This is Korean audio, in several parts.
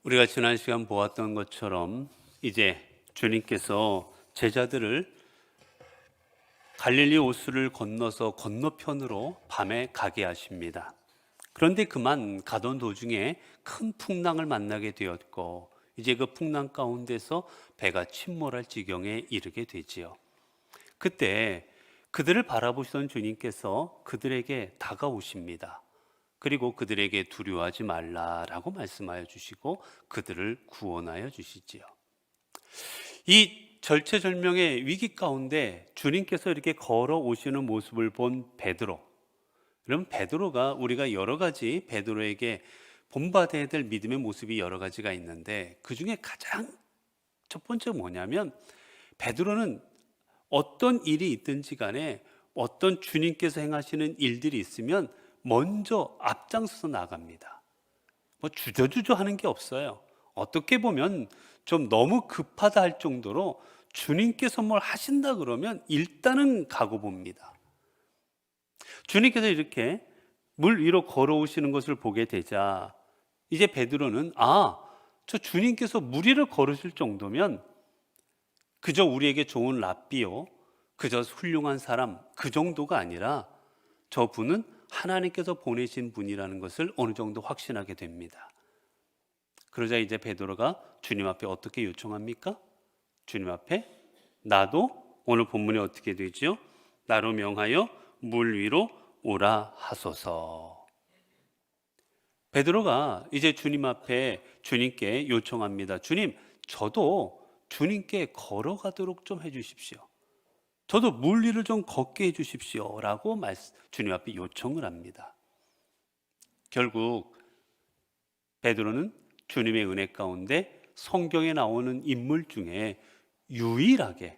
우리가 지난 시간 보았던 것처럼 이제 주님께서 제자들을 갈릴리 호수를 건너서 건너편으로 밤에 가게 하십니다. 그런데 그만 가던 도중에 큰 풍랑을 만나게 되었고 이제 그 풍랑 가운데서 배가 침몰할 지경에 이르게 되지요. 그때 그들을 바라보시던 주님께서 그들에게 다가오십니다. 그리고 그들에게 두려워하지 말라라고 말씀하여 주시고 그들을 구원하여 주시지요. 이 절체절명의 위기 가운데 주님께서 이렇게 걸어오시는 모습을 본 베드로. 그럼 베드로가 우리가 여러 가지 베드로에게 본받아야 될 믿음의 모습이 여러 가지가 있는데 그 중에 가장 첫 번째 뭐냐면 베드로는 어떤 일이 있든지 간에 어떤 주님께서 행하시는 일들이 있으면 먼저 앞장서서 나갑니다. 뭐 주저주저 하는 게 없어요. 어떻게 보면 좀 너무 급하다 할 정도로 주님께서 뭘 하신다 그러면 일단은 가고 봅니다. 주님께서 이렇게 물 위로 걸어오시는 것을 보게 되자 이제 베드로는 저 주님께서 물 위를 걸으실 정도면 그저 우리에게 좋은 랍비요, 그저 훌륭한 사람 그 정도가 아니라 저분은 하나님께서 보내신 분이라는 것을 어느 정도 확신하게 됩니다. 그러자 이제 베드로가 주님 앞에 어떻게 요청합니까? 주님 앞에 나도 오늘 본문에 어떻게 되죠? 나로 명하여 물 위로 오라 하소서. 베드로가 이제 주님 앞에 주님께 요청합니다. 주님, 저도 주님께 걸어가도록 좀 해주십시오. 저도 물 위를 좀 걷게 해주십시오 라고 주님 앞에 요청을 합니다. 결국 베드로는 주님의 은혜 가운데 성경에 나오는 인물 중에 유일하게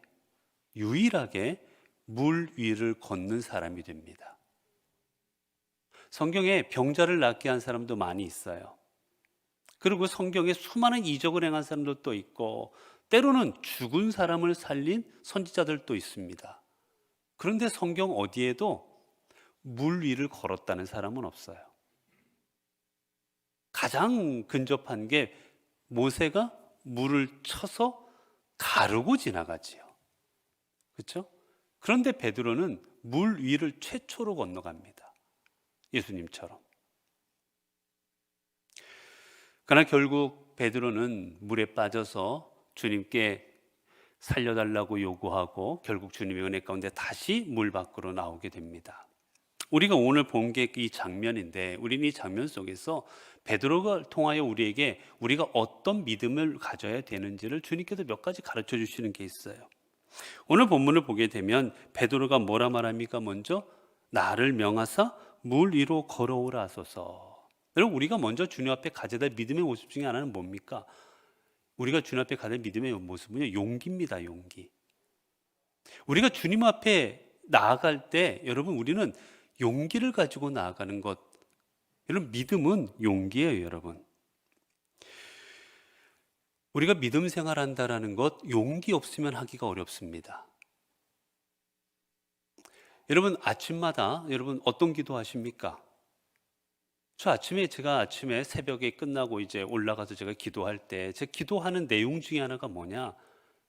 물 위를 걷는 사람이 됩니다. 성경에 병자를 낫게 한 사람도 많이 있어요. 그리고 성경에 수많은 이적을 행한 사람들도 있고 때로는 죽은 사람을 살린 선지자들도 있습니다. 그런데 성경 어디에도 물 위를 걸었다는 사람은 없어요. 가장 근접한 게 모세가 물을 쳐서 가르고 지나가지요. 그렇죠? 그런데 베드로는 물 위를 최초로 건너갑니다. 예수님처럼. 그러나 결국 베드로는 물에 빠져서 주님께 살려달라고 요구하고 결국 주님의 은혜 가운데 다시 물 밖으로 나오게 됩니다. 우리가 오늘 본 게 이 장면인데 우리는 이 장면 속에서 베드로를 통하여 우리가 어떤 믿음을 가져야 되는지를 주님께서 몇 가지 가르쳐 주시는 게 있어요. 오늘 본문을 보게 되면 베드로가 뭐라 말합니까? 먼저 나를 명하사 물 위로 걸어오라 하소서. 여러분, 우리가 먼저 주님 앞에 가져야 될 믿음의 모습 중에 하나는 뭡니까? 우리가 주님 앞에 가는 믿음의 모습은요, 용기입니다. 용기. 우리가 주님 앞에 나아갈 때 여러분 우리는 용기를 가지고 나아가는 것, 여러분 믿음은 용기예요. 여러분, 우리가 믿음 생활한다라는 것 용기 없으면 하기가 어렵습니다. 여러분 아침마다 여러분 어떤 기도 하십니까? 제가 아침에 새벽에 끝나고 이제 올라가서 제가 기도할 때 제 기도하는 내용 중에 하나가 뭐냐,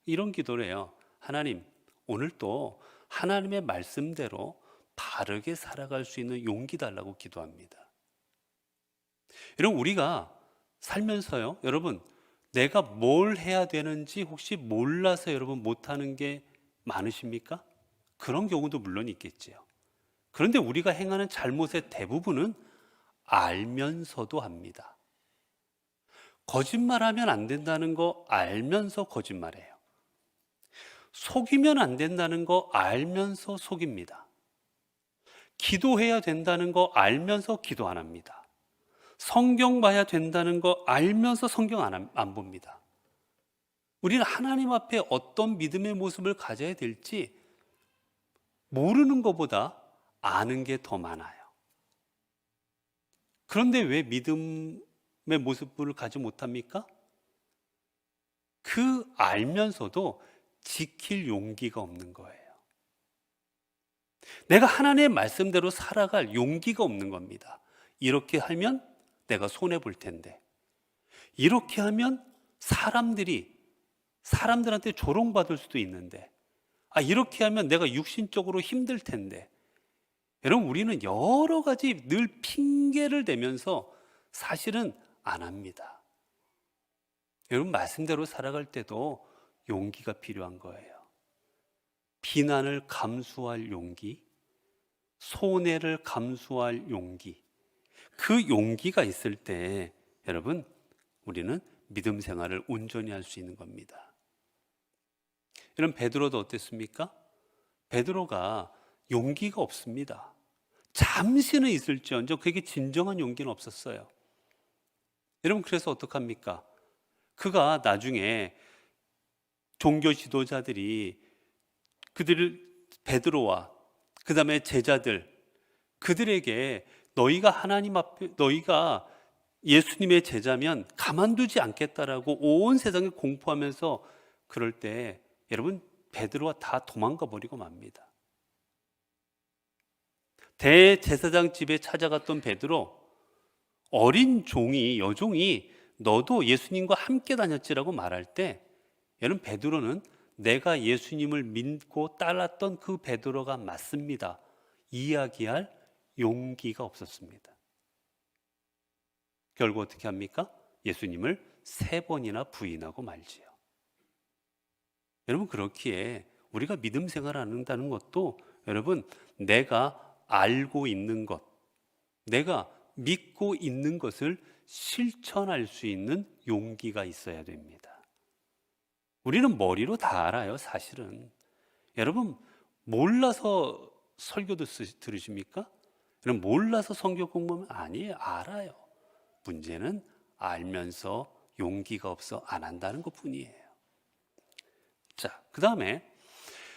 이런 기도를 해요. 하나님, 오늘도 하나님의 말씀대로 바르게 살아갈 수 있는 용기 달라고 기도합니다. 여러분, 우리가 살면서요, 여러분 내가 뭘 해야 되는지 혹시 몰라서 여러분 못하는 게 많으십니까? 그런 경우도 물론 있겠지요. 그런데 우리가 행하는 잘못의 대부분은 알면서도 합니다. 거짓말하면 안 된다는 거 알면서 거짓말해요. 속이면 안 된다는 거 알면서 속입니다. 기도해야 된다는 거 알면서 기도 안 합니다. 성경 봐야 된다는 거 알면서 성경 안 봅니다. 우리는 하나님 앞에 어떤 믿음의 모습을 가져야 될지 모르는 것보다 아는 게 더 많아요. 그런데 왜 믿음의 모습을 가지 못합니까? 그 알면서도 지킬 용기가 없는 거예요. 내가 하나님의 말씀대로 살아갈 용기가 없는 겁니다. 이렇게 하면 내가 손해 볼 텐데, 이렇게 하면 사람들한테 조롱받을 수도 있는데, 이렇게 하면 내가 육신적으로 힘들 텐데. 여러분, 우리는 여러 가지 늘 핑계를 대면서 사실은 안 합니다. 여러분, 말씀대로 살아갈 때도 용기가 필요한 거예요. 비난을 감수할 용기, 손해를 감수할 용기. 그 용기가 있을 때 여러분, 우리는 믿음 생활을 온전히 할 수 있는 겁니다. 여러분, 베드로도 어땠습니까? 베드로가 용기가 없습니다. 잠시는 있을지언정 그에게 진정한 용기는 없었어요. 여러분, 그래서 어떡합니까? 그가 나중에 종교 지도자들이 베드로와 그 다음에 제자들, 그들에게 너희가 예수님의 제자면 가만두지 않겠다라고 온 세상에 공포하면서 그럴 때 여러분, 베드로가 다 도망가 버리고 맙니다. 대제사장 집에 찾아갔던 베드로, 어린 여종이 너도 예수님과 함께 다녔지라고 말할 때 여러분, 베드로는 내가 예수님을 믿고 따랐던 그 베드로가 맞습니다, 이야기할 용기가 없었습니다. 결국 어떻게 합니까? 예수님을 3번이나 부인하고 말지요. 여러분, 그렇기에 우리가 믿음 생활을 한다는 것도 여러분, 내가 알고 있는 것, 내가 믿고 있는 것을 실천할 수 있는 용기가 있어야 됩니다. 우리는 머리로 다 알아요, 사실은. 여러분, 몰라서 설교도 들으십니까? 여러분, 몰라서 성경 공부하면 아니에요, 알아요. 문제는 알면서 용기가 없어 안 한다는 것뿐이에요. 자, 그 다음에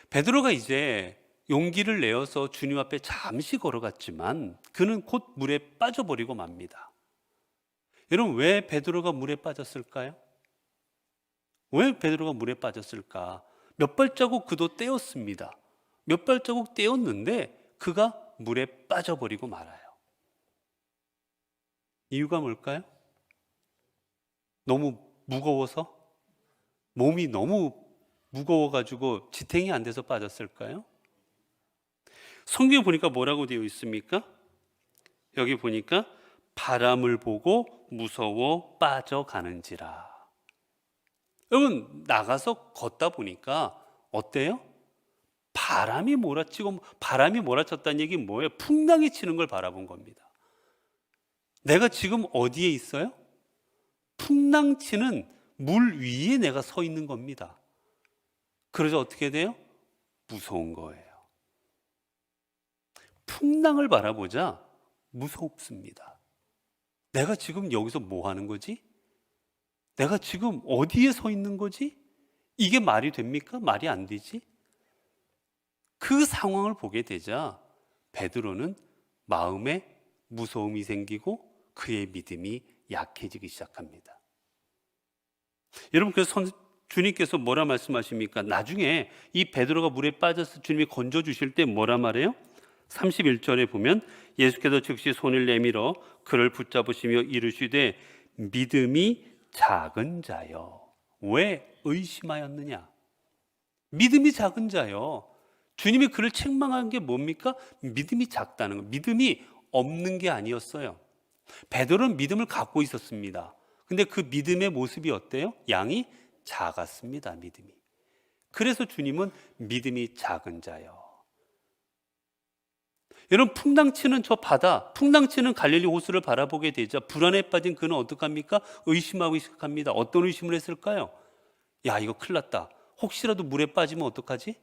베드로가 이제 용기를 내어서 주님 앞에 잠시 걸어갔지만 그는 곧 물에 빠져버리고 맙니다. 여러분, 왜 베드로가 물에 빠졌을까요? 왜 베드로가 물에 빠졌을까? 몇 발자국 그도 떼었습니다. 몇 발자국 떼었는데 그가 물에 빠져버리고 말아요. 이유가 뭘까요? 너무 무거워서? 몸이 너무 무거워가지고 지탱이 안 돼서 빠졌을까요? 성경에 보니까 뭐라고 되어 있습니까? 여기 보니까 바람을 보고 무서워 빠져가는지라. 여러분, 나가서 걷다 보니까 어때요? 바람이 몰아쳤다는 얘기는 뭐예요? 풍랑이 치는 걸 바라본 겁니다. 내가 지금 어디에 있어요? 풍랑 치는 물 위에 내가 서 있는 겁니다. 그래서 어떻게 돼요? 무서운 거예요. 풍랑을 바라보자 무섭습니다. 내가 지금 여기서 뭐 하는 거지? 내가 지금 어디에 서 있는 거지? 이게 말이 됩니까? 말이 안 되지? 그 상황을 보게 되자 베드로는 마음에 무서움이 생기고 그의 믿음이 약해지기 시작합니다. 여러분, 그래서 주님께서 뭐라 말씀하십니까? 나중에 이 베드로가 물에 빠져서 주님이 건져주실 때 뭐라 말해요? 31절에 보면 예수께서 즉시 손을 내밀어 그를 붙잡으시며 이르시되 믿음이 작은 자여. 왜 의심하였느냐? 믿음이 작은 자여. 주님이 그를 책망한 게 뭡니까? 믿음이 작다는 거. 믿음이 없는 게 아니었어요. 베드로는 믿음을 갖고 있었습니다. 근데 그 믿음의 모습이 어때요? 양이 작았습니다, 믿음이. 그래서 주님은 믿음이 작은 자여. 여러분, 풍랑치는 저 바다, 풍랑치는 갈릴리 호수를 바라보게 되자 불안에 빠진 그는 어떡합니까? 의심하기 시작합니다. 어떤 의심을 했을까요? 야, 이거 큰일 났다. 혹시라도 물에 빠지면 어떡하지?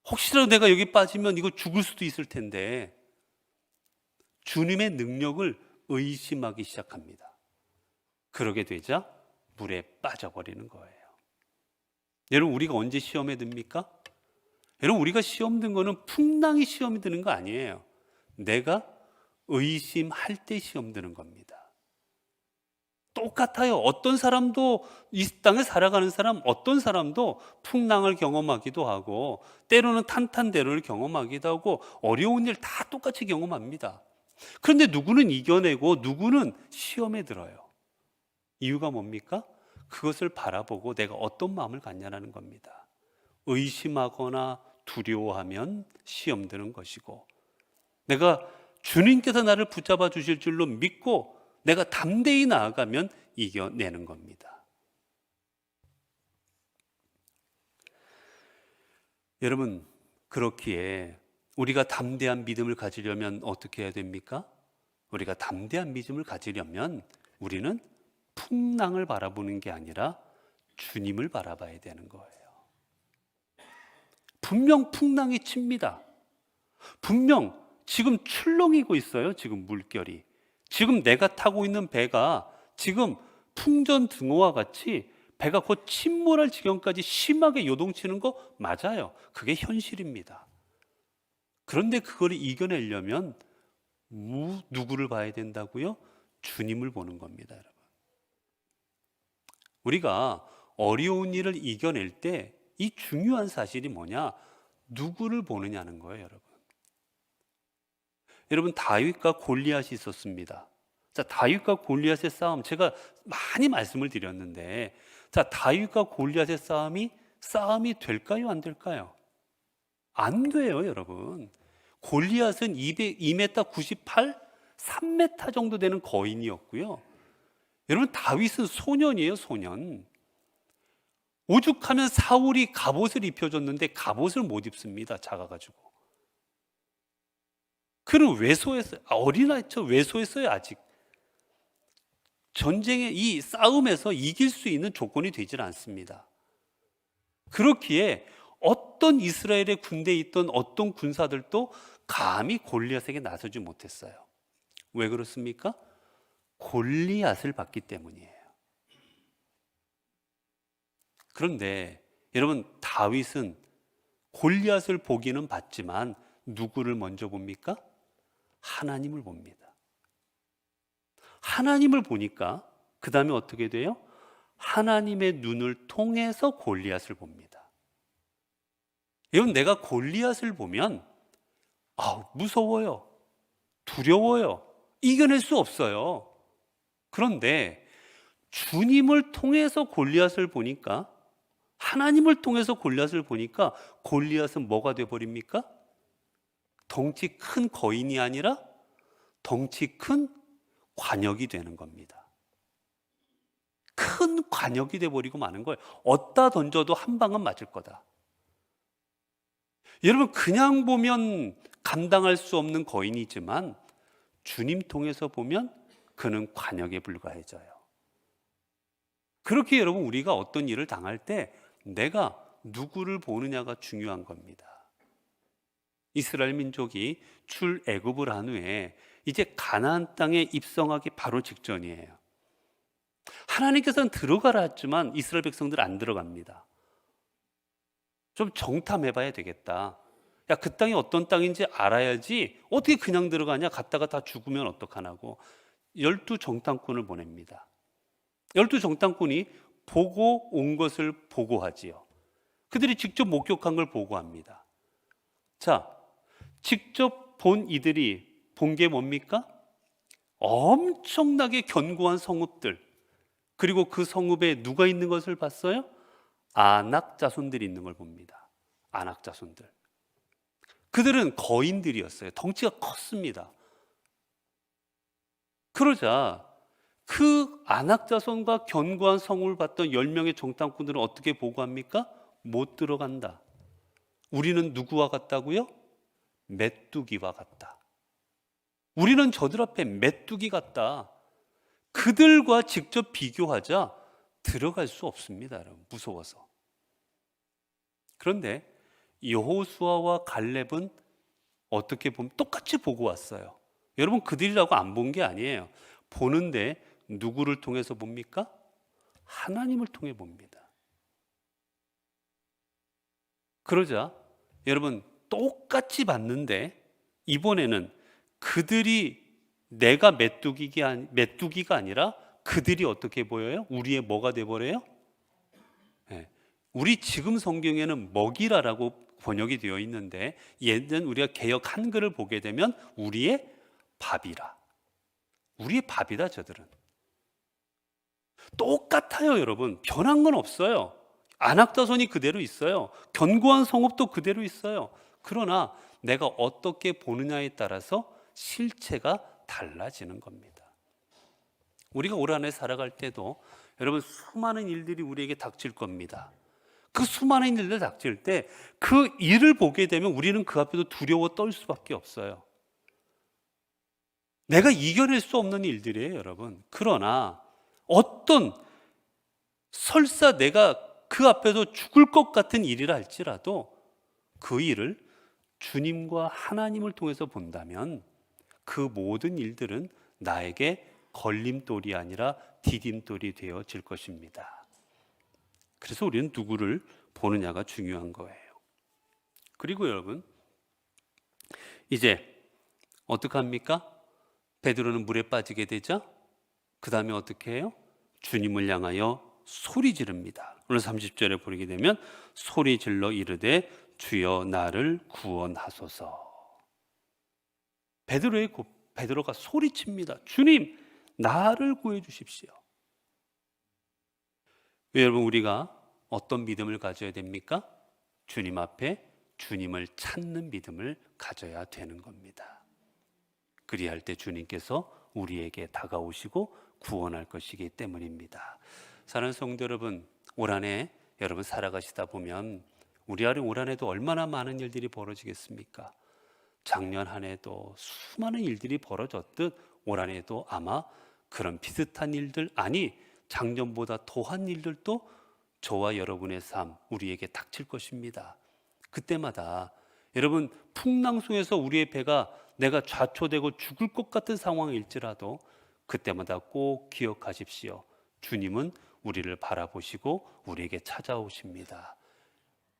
혹시라도 내가 여기 빠지면 이거 죽을 수도 있을 텐데. 주님의 능력을 의심하기 시작합니다. 그러게 되자 물에 빠져버리는 거예요. 여러분, 우리가 언제 시험에 듭니까? 여러분, 우리가 시험 든 거는 풍랑이 시험이 드는 거 아니에요. 내가 의심할 때 시험 드는 겁니다. 똑같아요. 어떤 사람도, 이 땅에 살아가는 사람, 어떤 사람도 풍랑을 경험하기도 하고 때로는 탄탄대로를 경험하기도 하고 어려운 일 다 똑같이 경험합니다. 그런데 누구는 이겨내고 누구는 시험에 들어요. 이유가 뭡니까? 그것을 바라보고 내가 어떤 마음을 갖냐라는 겁니다. 의심하거나 두려워하면 시험 드는 것이고, 내가 주님께서 나를 붙잡아 주실 줄로 믿고 내가 담대히 나아가면 이겨내는 겁니다. 여러분, 그렇기에 우리가 담대한 믿음을 가지려면 어떻게 해야 됩니까? 우리가 담대한 믿음을 가지려면 우리는 풍랑을 바라보는 게 아니라 주님을 바라봐야 되는 거예요. 분명 풍랑이 칩니다. 분명 지금 출렁이고 있어요. 지금 물결이. 지금 내가 타고 있는 배가 지금 풍전등호와 같이 배가 곧 침몰할 지경까지 심하게 요동치는 거 맞아요. 그게 현실입니다. 그런데 그걸 이겨내려면 누구를 봐야 된다고요? 주님을 보는 겁니다, 여러분. 우리가 어려운 일을 이겨낼 때 이 중요한 사실이 뭐냐? 누구를 보느냐는 거예요, 여러분. 여러분, 다윗과 골리앗이 있었습니다. 자, 다윗과 골리앗의 싸움, 제가 많이 말씀을 드렸는데, 자, 다윗과 골리앗의 싸움이 될까요, 안 될까요? 안 돼요, 여러분. 골리앗은 2m 98, 3m 정도 되는 거인이었고요. 여러분, 다윗은 소년이에요, 소년. 오죽하면 사울이 갑옷을 입혀줬는데 갑옷을 못 입습니다, 작아가지고. 그는 왜소했어요. 어린아이처 왜소했어요, 아직. 전쟁의 이 싸움에서 이길 수 있는 조건이 되질 않습니다. 그렇기에 어떤 이스라엘의 군대에 있던 어떤 군사들도 감히 골리앗에게 나서지 못했어요. 왜 그렇습니까? 골리앗을 봤기 때문이에요. 그런데 여러분, 다윗은 골리앗을 보기는 봤지만 누구를 먼저 봅니까? 하나님을 봅니다. 하나님을 보니까 그 다음에 어떻게 돼요? 하나님의 눈을 통해서 골리앗을 봅니다. 여러분, 내가 골리앗을 보면 무서워요. 두려워요. 이겨낼 수 없어요. 그런데 주님을 통해서 골리앗을 보니까, 하나님을 통해서 골리앗을 보니까 골리앗은 뭐가 되어버립니까? 덩치 큰 거인이 아니라 덩치 큰 관역이 되는 겁니다. 큰 관역이 되어버리고 마는 거예요. 어디다 던져도 한 방은 맞을 거다. 여러분, 그냥 보면 감당할 수 없는 거인이지만 주님 통해서 보면 그는 관역에 불과해져요. 그렇게 여러분, 우리가 어떤 일을 당할 때 내가 누구를 보느냐가 중요한 겁니다. 이스라엘 민족이 출애굽을 한 후에 이제 가나안 땅에 입성하기 바로 직전이에요. 하나님께서는 들어가라 했지만 이스라엘 백성들 안 들어갑니다. 좀 정탐해봐야 되겠다. 야, 그 땅이 어떤 땅인지 알아야지 어떻게 그냥 들어가냐, 갔다가 다 죽으면 어떡하냐고 12 정탐꾼을 보냅니다. 12 정탐꾼이 보고 온 것을 보고하지요. 그들이 직접 목격한 걸 보고합니다. 자, 직접 본 이들이 본 게 뭡니까? 엄청나게 견고한 성읍들, 그리고 그 성읍에 누가 있는 것을 봤어요? 아낙 자손들이 있는 걸 봅니다. 아낙 자손들. 그들은 거인들이었어요. 덩치가 컸습니다. 그러자 그 아낙 자손과 견고한 성읍을 봤던 10명의 정탐꾼들은 어떻게 보고합니까? 못 들어간다. 우리는 누구와 같다고요? 메뚜기와 같다. 우리는 저들 앞에 메뚜기 같다. 그들과 직접 비교하자 들어갈 수 없습니다, 여러분. 무서워서. 그런데 여호수아와 갈렙은 어떻게 보면 똑같이 보고 왔어요. 여러분, 그들이라고 안 본 게 아니에요. 보는데 누구를 통해서 봅니까? 하나님을 통해 봅니다. 그러자 여러분, 똑같이 봤는데 이번에는 그들이 내가 메뚜기가 아니라 그들이 어떻게 보여요? 우리의 뭐가 돼버려요? 네. 우리 지금 성경에는 먹이라라고 번역이 되어 있는데, 얘는 우리가 개역 한글을 보게 되면 우리의 밥이라. 우리의 밥이다 저들은. 똑같아요 여러분. 변한 건 없어요. 안악자손이 그대로 있어요. 견고한 성읍도 그대로 있어요. 그러나 내가 어떻게 보느냐에 따라서 실체가 달라지는 겁니다. 우리가 올 한 해 살아갈 때도 여러분 수많은 일들이 우리에게 닥칠 겁니다. 그 수많은 일들 닥칠 때 그 일을 보게 되면 우리는 그 앞에서 두려워 떨 수밖에 없어요. 내가 이겨낼 수 없는 일들이에요 여러분. 그러나 어떤 설사 내가 그 앞에서 죽을 것 같은 일이라 할지라도 그 일을 주님과 하나님을 통해서 본다면 그 모든 일들은 나에게 걸림돌이 아니라 디딤돌이 되어질 것입니다. 그래서 우리는 누구를 보느냐가 중요한 거예요. 그리고 여러분 이제 어떡합니까? 베드로는 물에 빠지게 되죠. 그 다음에 어떻게 해요? 주님을 향하여 소리 지릅니다. 오늘 30절에 보게 되면 소리 질러 이르되 주여 나를 구원하소서. 베드로가 소리칩니다. 주님 나를 구해 주십시오. 왜 여러분 우리가 어떤 믿음을 가져야 됩니까? 주님 앞에 주님을 찾는 믿음을 가져야 되는 겁니다. 그리할 때 주님께서 우리에게 다가오시고 구원할 것이기 때문입니다. 사랑하는 성도 여러분, 올 한 해 여러분 살아가시다 보면 우리 올 한 해도 얼마나 많은 일들이 벌어지겠습니까? 작년 한 해도 수많은 일들이 벌어졌듯 올 한 해도 아마 그런 비슷한 일들, 아니 작년보다 더한 일들도 저와 여러분의 삶, 우리에게 닥칠 것입니다. 그때마다 여러분 풍랑 속에서 우리의 배가 내가 좌초되고 죽을 것 같은 상황일지라도 그때마다 꼭 기억하십시오. 주님은 우리를 바라보시고 우리에게 찾아오십니다.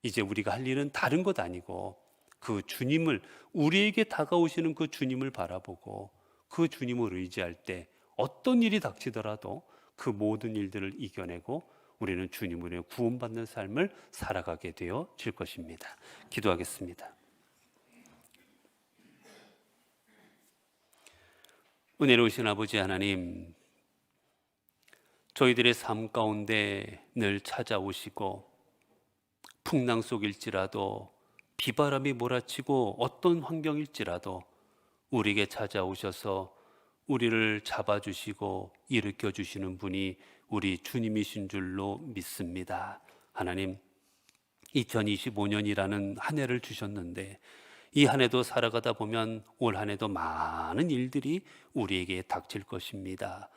이제 우리가 할 일은 다른 것 아니고 그 주님을, 우리에게 다가오시는 그 주님을 바라보고 그 주님을 의지할 때 어떤 일이 닥치더라도 그 모든 일들을 이겨내고 우리는 주님으로 구원받는 삶을 살아가게 되어질 것입니다. 기도하겠습니다. 은혜로우신 아버지 하나님, 저희들의 삶 가운데 늘 찾아오시고 풍랑 속일지라도 비바람이 몰아치고 어떤 환경일지라도 우리에게 찾아오셔서 우리를 잡아주시고 일으켜 주시는 분이 우리 주님이신 줄로 믿습니다. 하나님, 2025년이라는 한 해를 주셨는데 이 한 해도 살아가다 보면 올 한 해도 많은 일들이 우리에게 닥칠 것입니다.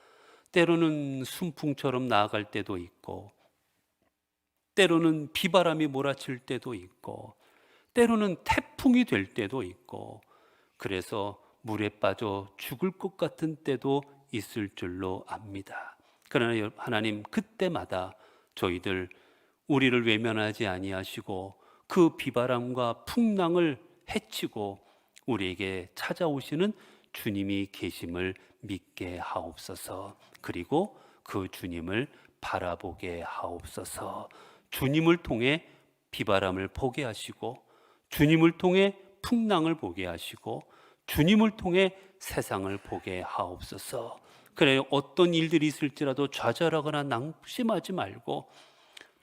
때로는 순풍처럼 나아갈 때도 있고, 때로는 비바람이 몰아칠 때도 있고, 때로는 태풍이 될 때도 있고, 그래서 물에 빠져 죽을 것 같은 때도 있을 줄로 압니다. 그러나 하나님, 그때마다 저희들 우리를 외면하지 아니하시고 그 비바람과 풍랑을 해치고 우리에게 찾아오시는 주님이 계심을 믿게 하옵소서. 그리고 그 주님을 바라보게 하옵소서. 주님을 통해 비바람을 보게 하시고 주님을 통해 풍랑을 보게 하시고 주님을 통해 세상을 보게 하옵소서. 그래요, 어떤 일들이 있을지라도 좌절하거나 낙심하지 말고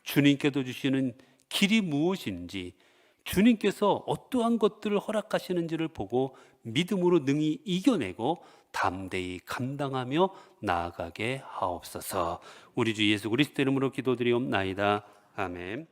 주님께서 주시는 길이 무엇인지, 주님께서 어떠한 것들을 허락하시는지를 보고 믿음으로 능히 이겨내고 담대히 감당하며 나아가게 하옵소서. 우리 주 예수 그리스도 이름으로 기도드리옵나이다. 아멘.